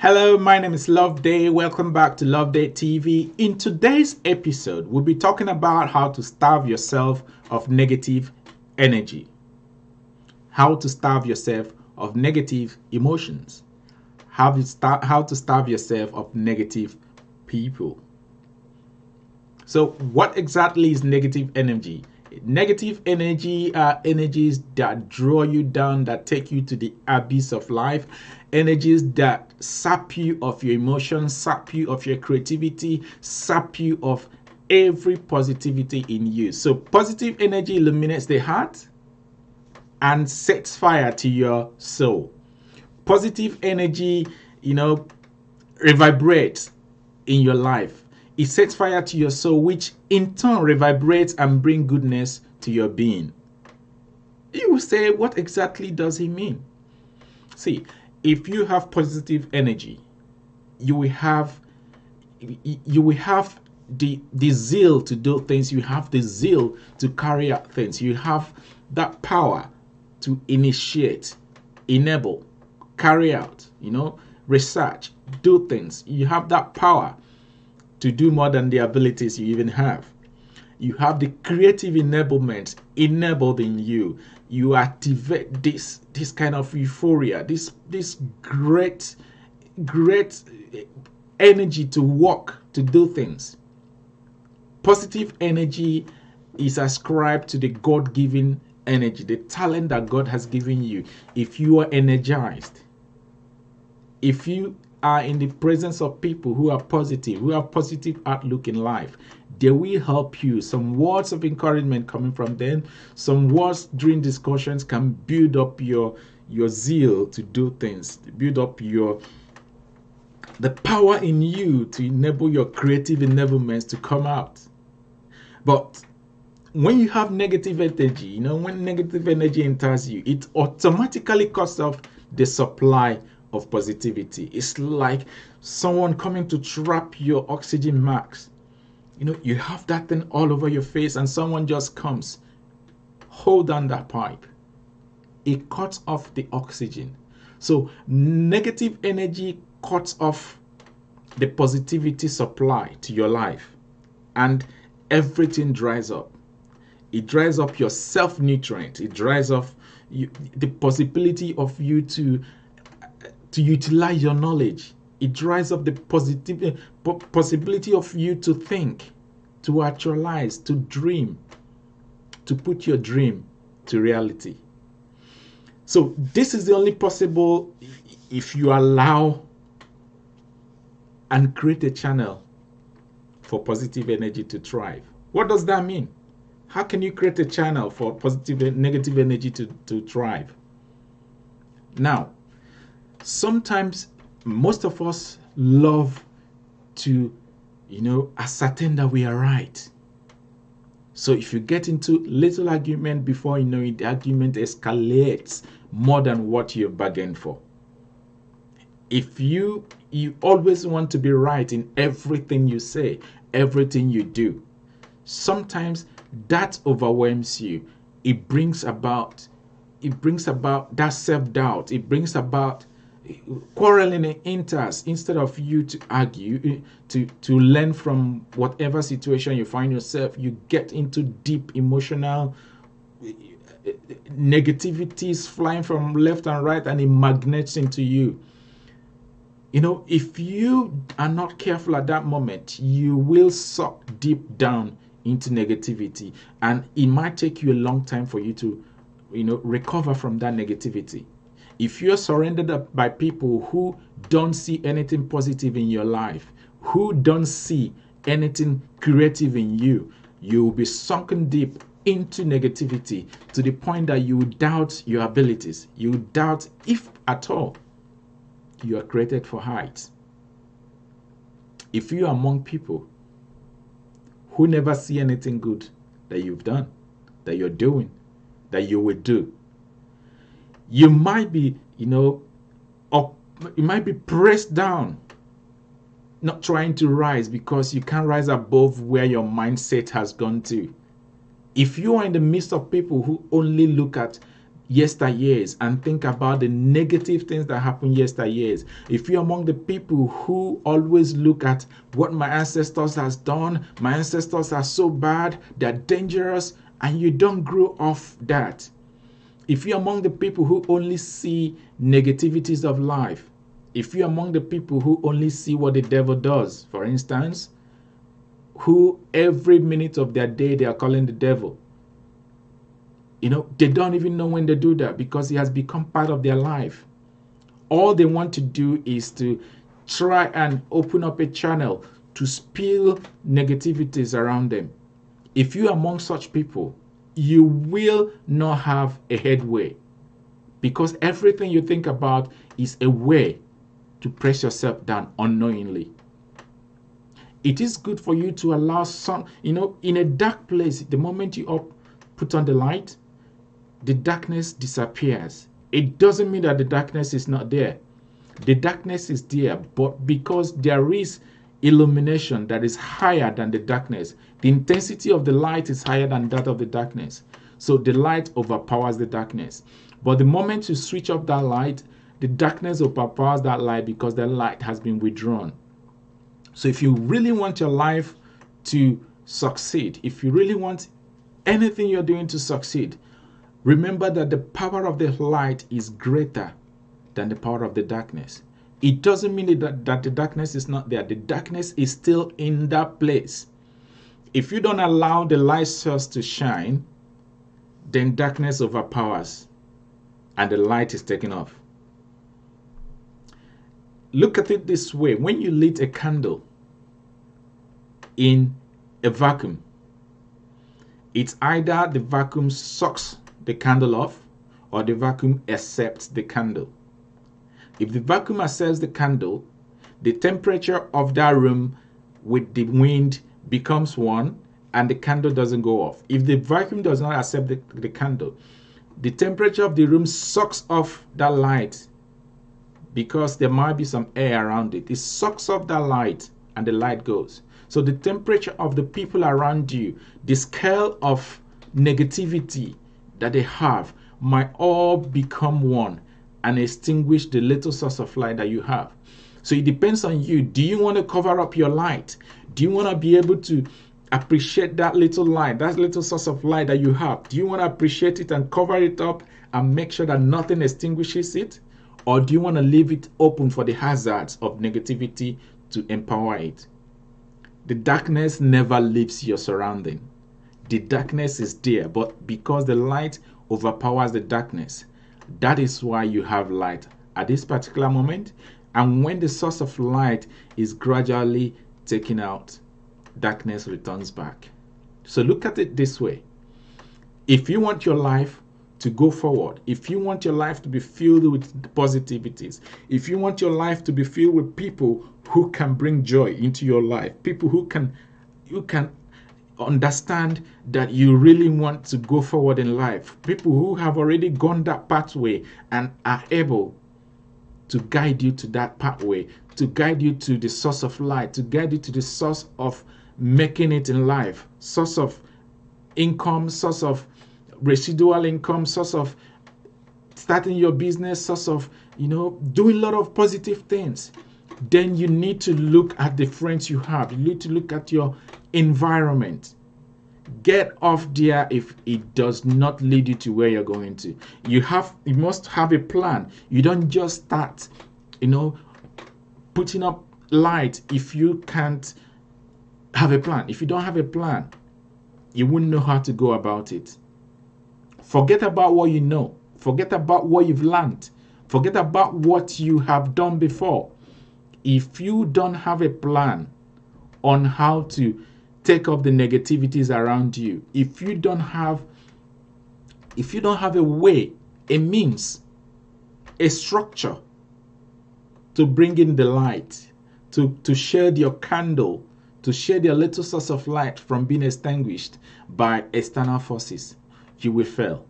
Hello, my name is Loveday. Welcome back to Loveday TV. In today's episode, we'll be talking about how to starve yourself of negative energy. How to starve yourself of negative emotions. How to starve yourself of negative people. So what exactly is negative energy? Negative energy are energies that draw you down, that take you to the abyss of life, energies that sap you of your emotions, sap you of your creativity, sap you of every positivity in you. So positive energy illuminates the heart and sets fire to your soul. Positive energy, revibrates in your life. It sets fire to your soul, which in turn revibrates and bring goodness to your being. You will say, what exactly does he mean? See, if you have positive energy, you will have the zeal to do things. You have the zeal to carry out things. You have that power to initiate, enable, carry out, research, do things. You have that power to do more than the abilities you even have. You have the creative enablement enabled in you. You activate this kind of euphoria, this great energy to work, to do things. Positive energy is ascribed to the God-given energy, the talent that God has given you. If you are energized, if you are in the presence of people who are positive, who have positive outlook in life, they will help you. Some words of encouragement coming from them, some words during discussions can build up your zeal to do things, build up the power in you to enable your creative enablements to come out. But when you have negative energy, when negative energy enters you, it automatically cuts off the supply of positivity. It's like someone coming to trap your oxygen max. You have that thing all over your face and someone just comes, hold on that pipe. It cuts off the oxygen. So negative energy cuts off the positivity supply to your life and everything dries up. It dries up your self-nutrient. It dries off the possibility of you to utilize your knowledge. It dries up the possibility of you to think, to actualize, to dream, to put your dream to reality. So this is the only possible if you allow and create a channel for positive energy to thrive. What does that mean? How can you create a channel for positive and negative energy to thrive? Now, sometimes most of us love to, ascertain that we are right. So if you get into little argument, before you know it, the argument escalates more than what you bargained for. If you always want to be right in everything you say, everything you do, sometimes that overwhelms you. It brings about that self-doubt. It brings about quarreling and enters instead of you to argue, to learn from whatever situation you find yourself. You get into deep emotional negativities flying from left and right, and it magnets into you. If you are not careful at that moment, you will suck deep down into negativity, and it might take you a long time for you to recover from that negativity. If you're surrounded by people who don't see anything positive in your life, who don't see anything creative in you, you will be sunken deep into negativity to the point that you doubt your abilities. You doubt if at all you are created for heights. If you are among people who never see anything good that you've done, that you're doing, that you will do, you might be, you might be pressed down, not trying to rise because you can't rise above where your mindset has gone to. If you are in the midst of people who only look at, yesteryears and think about the negative things that happened yesteryears, if you're among the people who always look at what my ancestors has done, my ancestors are so bad, they're dangerous, and you don't grow off that, if you're among the people who only see negativities of life, if you're among the people who only see what the devil does, for instance, who every minute of their day they are calling the devil, they don't even know when they do that because it has become part of their life. All they want to do is to try and open up a channel to spill negativities around them. If you are among such people, you will not have a headway because everything you think about is a way to press yourself down unknowingly. It is good for you to allow some, in a dark place, the moment you put on the light, the darkness disappears. It doesn't mean that the darkness is not there. The darkness is there, but because there is illumination that is higher than the darkness, the intensity of the light is higher than that of the darkness. So the light overpowers the darkness. But the moment you switch off that light, the darkness overpowers that light because the light has been withdrawn. So if you really want your life to succeed, if you really want anything you're doing to succeed, remember that the power of the light is greater than the power of the darkness. It doesn't mean that the darkness is not there. The darkness is still in that place. If you don't allow the light source to shine, then darkness overpowers and the light is taken off. Look at it this way. When you lit a candle in a vacuum, it's either the vacuum sucks the candle off or the vacuum accepts the candle. If the vacuum accepts the candle, the temperature of that room with the wind becomes 1 and the candle doesn't go off. If the vacuum does not accept the candle, the temperature of the room sucks off that light because there might be some air around it. It sucks off that light and the light goes. So the temperature of the people around you, the scale of negativity that they have might all become 1 and extinguish the little source of light that you have. So it depends on you. Do you want to cover up your light? Do you want to be able to appreciate that little light, that little source of light that you have? Do you want to appreciate it and cover it up and make sure that nothing extinguishes it? Or do you want to leave it open for the hazards of negativity to empower it? The darkness never leaves your surrounding. The darkness is there, but because the light overpowers the darkness, that is why you have light at this particular moment. And when the source of light is gradually taken out, darkness returns back. So look at it this way. If you want your life to go forward, if you want your life to be filled with positivities, if you want your life to be filled with people who can bring joy into your life, people who can understand that you really want to go forward in life, people who have already gone that pathway and are able to guide you to that pathway, to guide you to the source of light, to guide you to the source of making it in life, source of income, source of residual income, source of starting your business, source of doing a lot of positive things. Then you need to look at the friends you have. You need to look at your environment. Get off there if it does not lead you to where you're going to. You must have a plan. You don't just start putting up light if you can't have a plan. If you don't have a plan, you wouldn't know how to go about it. Forget about what you know. Forget about what you've learned. Forget about what you have done before. If you don't have a plan on how to take up the negativities around you, if you don't have a way, a means, a structure to bring in the light, to shade your candle, to shade your little source of light from being extinguished by external forces, you will fail.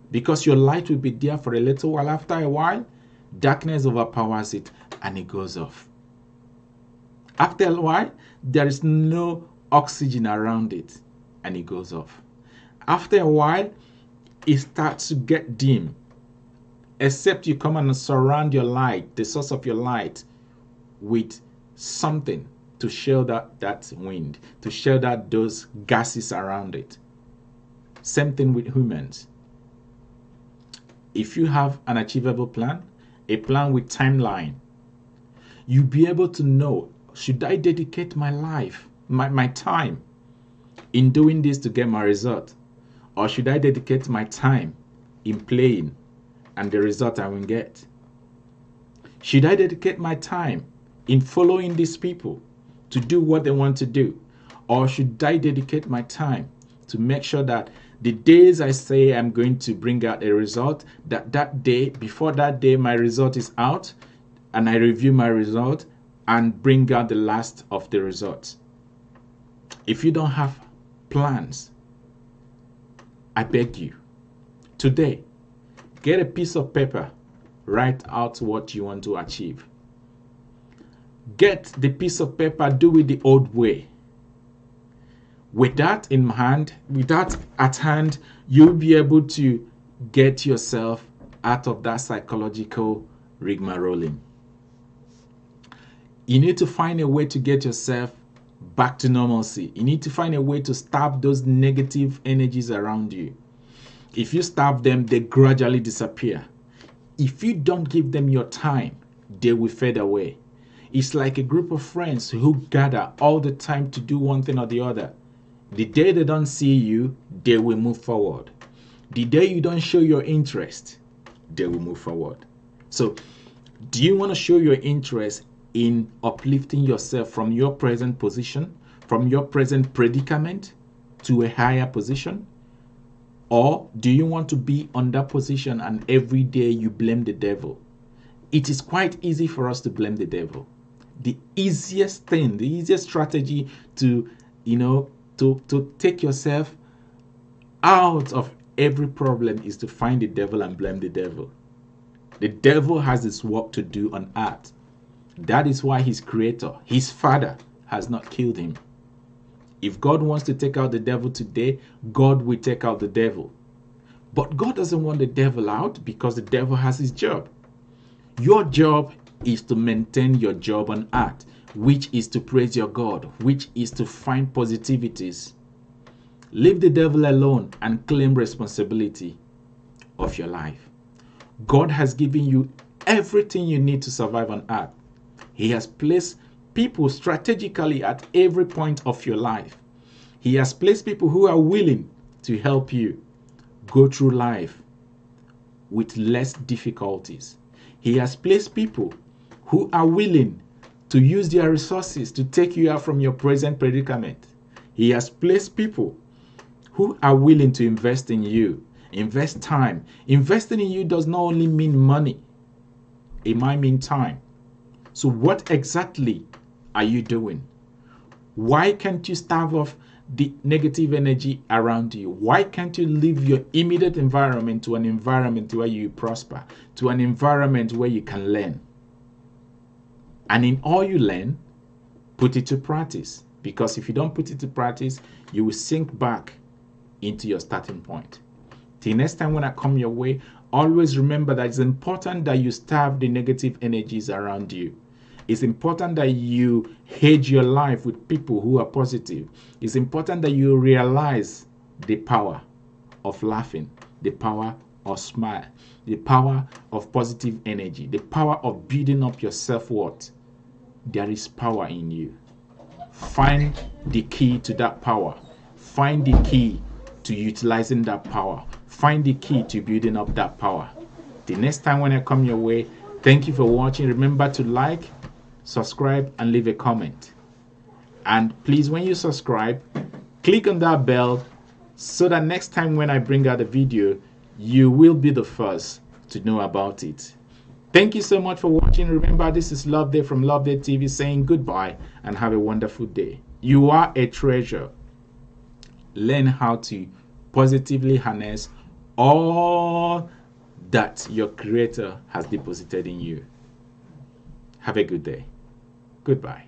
Because your light will be there for a little while. After a while, darkness overpowers it and it goes off. After a while, there is no oxygen around it and it goes off. After a while, it starts to get dim. Except you come and surround your light, the source of your light, with something to shelter that wind, to shelter those gases around it. Same thing with humans. If you have an achievable plan, a plan with timeline, you'll be able to know, should I dedicate my life, my time in doing this to get my result? Or should I dedicate my time in playing and the result I will get? Should I dedicate my time in following these people to do what they want to do? Or should I dedicate my time to make sure that the days I say I'm going to bring out a result, that day, before that day, my result is out, and I review my result and bring out the last of the results? If you don't have plans, I beg you, today, get a piece of paper, write out what you want to achieve. Get the piece of paper, do it the old way. With that in hand, with that at hand, you'll be able to get yourself out of that psychological rigmarole. You need to find a way to get yourself back to normalcy. You need to find a way to stop those negative energies around you. If you stop them, they gradually disappear. If you don't give them your time, they will fade away. It's like a group of friends who gather all the time to do one thing or the other. The day they don't see you, they will move forward. The day you don't show your interest, they will move forward. So, do you want to show your interest in uplifting yourself from your present position, from your present predicament to a higher position? Or do you want to be on that position and every day you blame the devil? It is quite easy for us to blame the devil. The easiest thing, the easiest strategy to take yourself out of every problem is to find the devil and blame the devil. The devil has his work to do on earth. That is why his creator, his father, has not killed him. If God wants to take out the devil today, God will take out the devil. But God doesn't want the devil out because the devil has his job. Your job is to maintain your job on earth, which is to praise your God, which is to find positivities. Leave the devil alone and claim responsibility of your life. God has given you everything you need to survive on earth. He has placed people strategically at every point of your life. He has placed people who are willing to help you go through life with less difficulties. He has placed people who are willing to use their resources to take you out from your present predicament. He has placed people who are willing to invest in you, invest time. Investing in you does not only mean money, it might mean time. So what exactly are you doing? Why can't you stave off the negative energy around you? Why can't you leave your immediate environment to an environment where you prosper, to an environment where you can learn? And in all you learn, put it to practice. Because if you don't put it to practice, you will sink back into your starting point. Till next time when I come your way, always remember that it's important that you starve the negative energies around you. It's important that you hedge your life with people who are positive. It's important that you realize the power of laughing, the power of smile, the power of positive energy, the power of building up your self-worth. There is power in you. Find the key to that power. Find the key to utilizing that power. Find the key to building up that power. The next time when I come your way, thank you for watching. Remember to like, subscribe, and leave a comment. And please, when you subscribe, click on that bell so that next time when I bring out a video, you will be the first to know about it. Thank you so much for watching. Remember, this is Loveday from Loveday TV saying goodbye and have a wonderful day. You are a treasure. Learn how to positively harness all that your Creator has deposited in you. Have a good day. Goodbye.